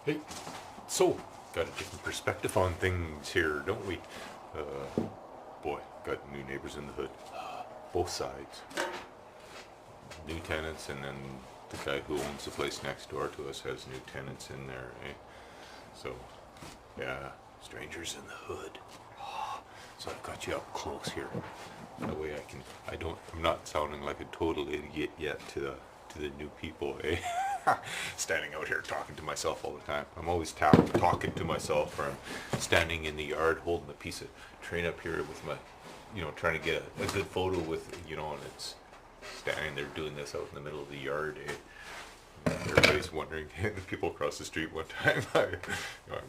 Hey, so, got a different perspective on things here, don't we? Boy, got new neighbors in the hood. Both sides. New tenants, and then the guy who owns the place next door to us has new tenants in there, eh? So, yeah, strangers in the hood. So I've got you up close here. That way I'm not sounding like a total idiot yet to the new people, eh? Standing out here talking to myself all the time. I'm always talking to myself, or I'm standing in the yard holding a piece of train up here with my, trying to get a good photo with, and it's standing there doing this out in the middle of the yard, eh? Everybody's wondering. The people across the street one time, I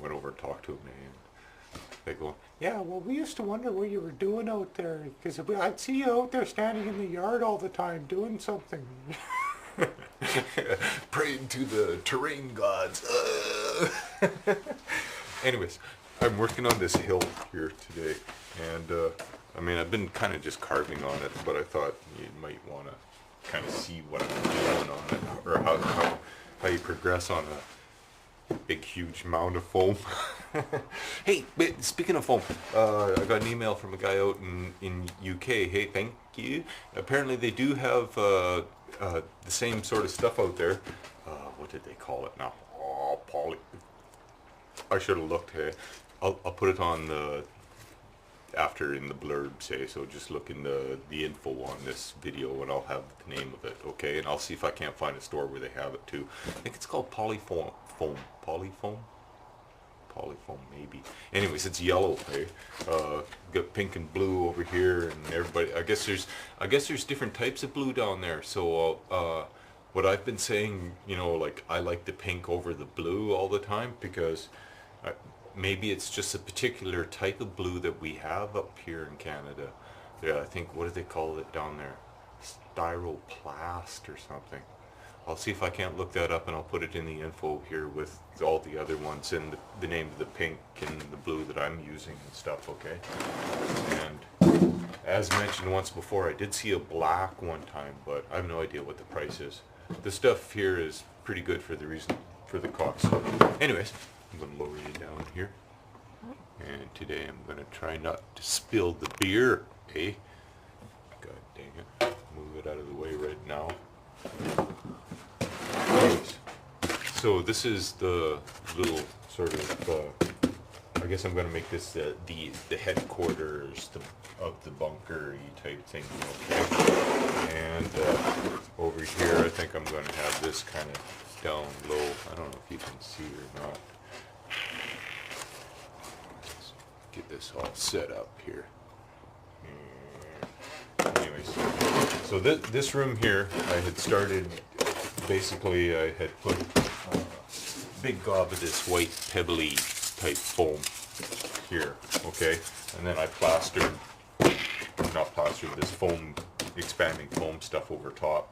went over and talked to them, and they go, "Yeah, well, we used to wonder what you were doing out there, because I'd see you out there standing in the yard all the time doing something." Praying to the terrain gods. Anyways, I'm working on this hill here today, and I've been kind of just carving on it, but I thought you might want to kind of see what I'm doing on it, or how you progress on a big, huge mound of foam. Hey, speaking of foam, I got an email from a guy out in UK. Hey, thank you. Apparently they do have the same sort of stuff out there. What did they call it now? Oh, I should have looked. Hey, I'll put it on the after in the blurb, say, so just look in the info on this video and I'll have the name of it, okay? And I'll see if I can't find a store where they have it too. I think it's called Polyfoam, maybe. Anyways, it's yellow, hey? Got pink and blue over here, and everybody, I guess there's different types of blue down there, so what I've been saying, like, I like the pink over the blue all the time, because maybe it's just a particular type of blue that we have up here in Canada. Yeah, I think, what do they call it down there? Styroplast or something. I'll see if I can't look that up, and I'll put it in the info here with all the other ones and the name of the pink and the blue that I'm using and stuff, okay? And as mentioned once before, I did see a black one time, but I have no idea what the price is. The stuff here is pretty good for the cost. So anyways, I'm going to lower you down here. And today I'm going to try not to spill the beer, eh? God dang it. Move it out of the way right now. Anyways, so this is the little sort of, I guess I'm going to make this the headquarters of the bunker type thing, okay? And over here I think I'm going to have this kind of down low. I don't know if you can see or not. Let's get this all set up here. Anyways, so this room here, I had started, basically I had put a big gob of this white pebbly type foam here, okay? And then I this foam, expanding foam stuff over top.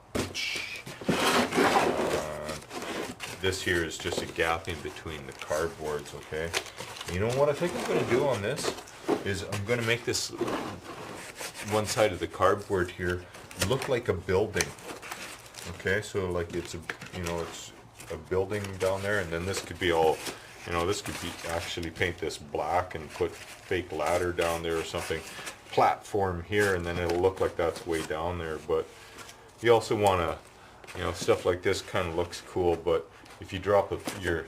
This here is just a gap in between the cardboards, okay? You know what I think I'm going to do on this is I'm going to make this one side of the cardboard here look like a building, okay? So like it's a building down there, and then this could be all, this could be actually paint this black and put fake ladder down there or something, platform here, and then it'll look like that's way down there. But you also want to, stuff like this kind of looks cool, but if you drop your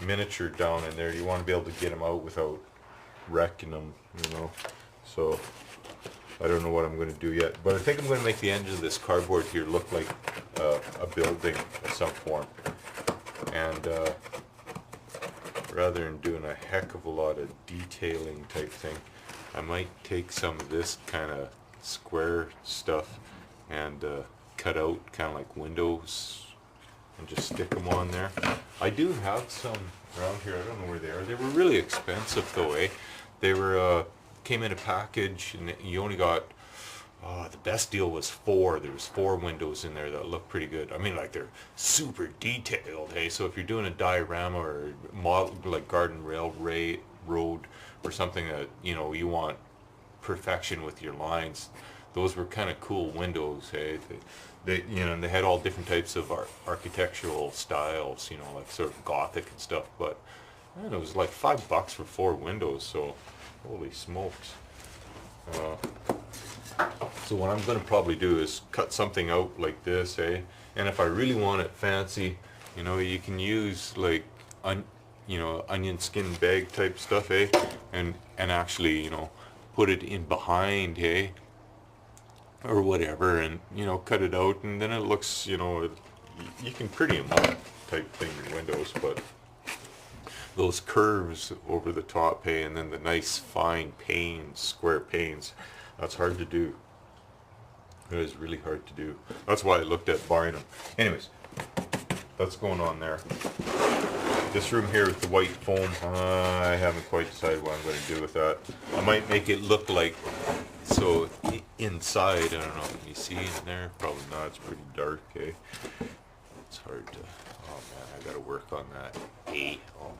miniature down in there, you want to be able to get them out without wrecking them, So I don't know what I'm going to do yet, but I think I'm going to make the edge of this cardboard here look like a building of some form. And rather than doing a heck of a lot of detailing type thing, I might take some of this kind of square stuff and cut out kind of like windows and just stick them on there. I do have some around here. I don't know where they are. They were really expensive though, eh? They were came in a package, and you only got the best deal was 4. There was 4 windows in there that look pretty good. I mean, like, they're super detailed, hey? So if you're doing a diorama or model like garden railroad or something that you want perfection with your lines, those were kind of cool windows, hey? they, you know, and they had all different types of architectural styles, you know, like sort of Gothic and stuff. But man, it was like $5 for 4 windows. So holy smokes. So what I'm going to probably do is cut something out like this, eh? And if I really want it fancy, you know, you can use like you know, onion skin bag type stuff, eh? And actually, you know, put it in behind, hey, or whatever, and you know, cut it out, and then it looks, you know, you can pretty them up type thing in windows, but those curves over the top, hey, and then the nice fine panes, square panes, that's hard to do. It is really hard to do. That's why I looked at buying them. Anyways, that's going on there. This room here with the white foam, I haven't quite decided what I'm going to do with that. I might make it look like, so inside, I don't know, can you see in there? Probably not, it's pretty dark, eh? It's hard to, oh man, I got to work on that. Oh,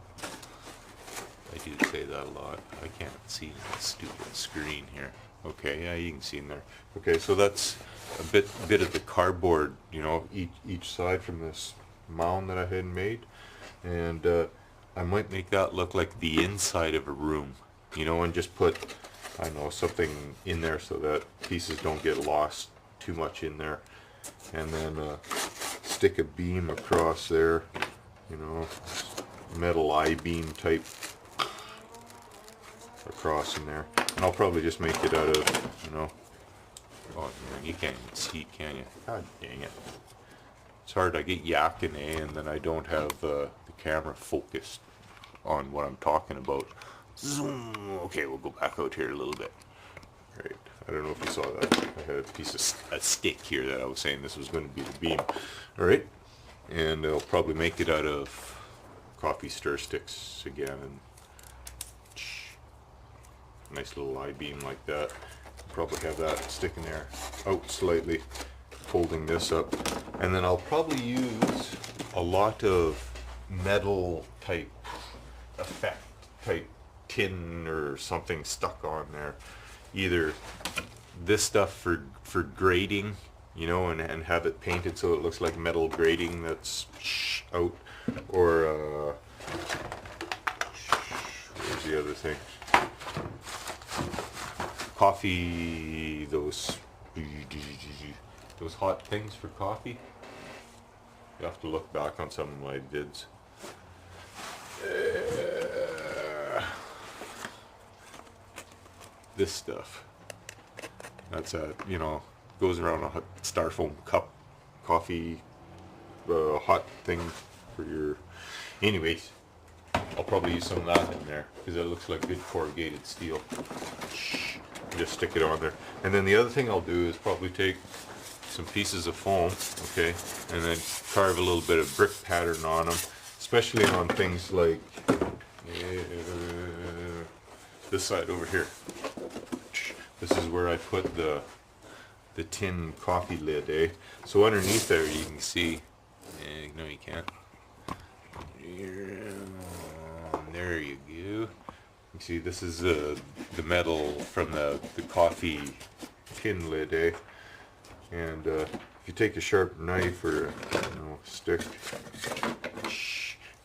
I do say that a lot. I can't see the stupid screen here. Okay, yeah, you can see in there. Okay, so that's a bit of the cardboard, you know, each side from this mound that I had made. And I might make that look like the inside of a room, you know, and just put, I don't know, something in there so that pieces don't get lost too much in there. And then stick a beam across there, you know, metal I-beam type across in there. And I'll probably just make it out of, you know, oh man, you can't even see, can you? God dang it. It's hard, I get yakking, eh, and then I don't have the camera focused on what I'm talking about. Zoom. Okay, we'll go back out here a little bit. Right, I don't know if you saw that. I had a piece of a stick here that I was saying this was going to be the beam. Alright, and I'll probably make it out of coffee stir sticks again, and nice little I-beam like that. Probably have that sticking there out slightly, holding this up. And then I'll probably use a lot of metal type effect type tin or something stuck on there. Either this stuff for grading, you know, and have it painted so it looks like metal grating that's out, or where's the other thing? Coffee, those hot things for coffee. You have to look back on some of my vids. This stuff. That's a, you know, goes around a hot styrofoam cup, coffee, hot thing for your. Anyways, I'll probably use some of that in there because it looks like good corrugated steel. Just stick it on there. And then the other thing I'll do is probably take some pieces of foam, okay, and then carve a little bit of brick pattern on them, especially on things like this side over here. This is where I put the tin coffee lid, eh? So underneath there you can see, no you can't. There you go. You see, this is the metal from the coffee tin lid, eh? And if you take a sharp knife or stick,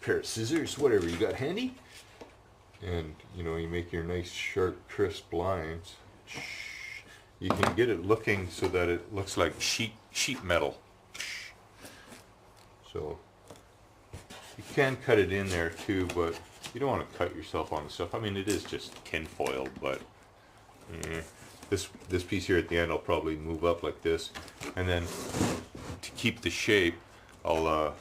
pair of scissors, whatever you got handy, and you make your nice sharp crisp lines, you can get it looking so that it looks like sheet metal. So you can cut it in there too, but you don't want to cut yourself on the stuff. I mean, it is just tin foil, but this piece here at the end I'll probably move up like this, and then to keep the shape I'll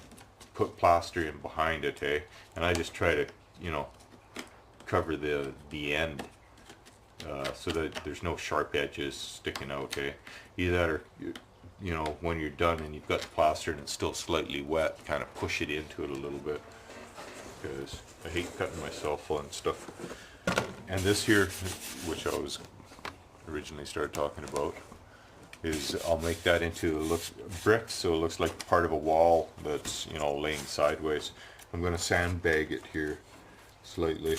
put plaster in behind it, eh? And I just try to cover the end so that there's no sharp edges sticking out, eh? Either that, or when you're done and you've got the plaster and it's still slightly wet, kind of push it into it a little bit, because I hate cutting myself on stuff. And this here, which I was originally started talking about, is I'll make that into bricks, so it looks like part of a wall that's laying sideways. I'm going to sandbag it here slightly.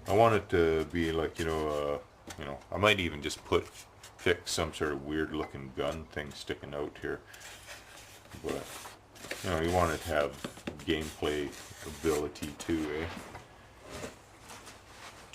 I want it to be like I might even just put fix some sort of weird looking gun thing sticking out here. But, you know, you want it to have gameplay ability too, eh?